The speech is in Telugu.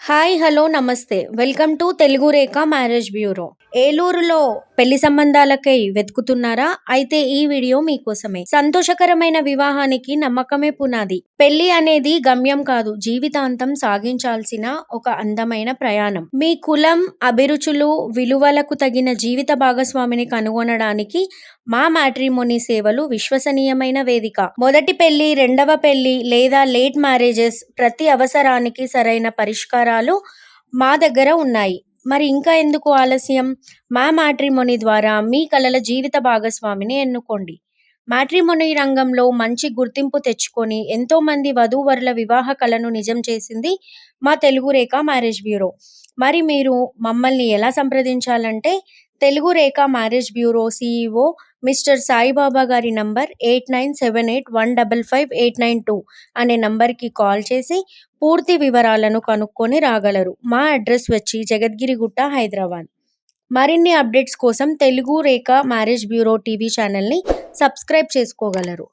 హాయ్ హలో నమస్తే welcome to Telugu Rekha marriage bureau. ఏలూరులో పెళ్లి సంబంధాలకై వెతుకుతున్నారా? అయితే ఈ వీడియో మీకోసమే. సంతోషకరమైన వివాహానికి నమ్మకమే పునాది. పెళ్లి అనేది గమ్యం కాదు, జీవితాంతం సాగించాల్సిన ఒక అందమైన ప్రయాణం. మీ కులం, అభిరుచులు, విలువలకు తగిన జీవిత భాగస్వామిని కనుగొనడానికి మా మ్యాట్రిమోనీ సేవలు విశ్వసనీయమైన వేదిక. మొదటి పెళ్లి, రెండవ పెళ్లి లేదా లేట్ మ్యారేజెస్ ప్రతి అవసరానికి సరైన పరిష్కారాలు మా దగ్గర ఉన్నాయి. మరి ఇంకా ఎందుకు ఆలస్యం? మా మ్యాట్రిమోనీ ద్వారా మీ కలల జీవిత భాగస్వామిని ఎన్నుకోండి. మ్యాట్రిమోనీ రంగంలో మంచి గుర్తింపు తెచ్చుకొని ఎంతో మంది వధూవరుల వివాహ కలను నిజం చేసింది మా తెలుగు రేఖ మ్యారేజ్ బ్యూరో. మరి మీరు మమ్మల్ని ఎలా సంప్రదించాలంటే Telugu Rekha marriage bureau CEO mister Saibaba గారి నంబర్ 8978155892 అనే నంబర్కి కాల్ చేసి పూర్తి వివరాలను కనుక్కొని రాగలరు. మా అడ్రస్ వచ్చి జగద్గిరిగుట్ట, హైదరాబాద్. మరిన్ని అప్డేట్స్ కోసం Telugu Rekha marriage bureau TV ఛానల్ని సబ్స్క్రైబ్ చేసుకోగలరు.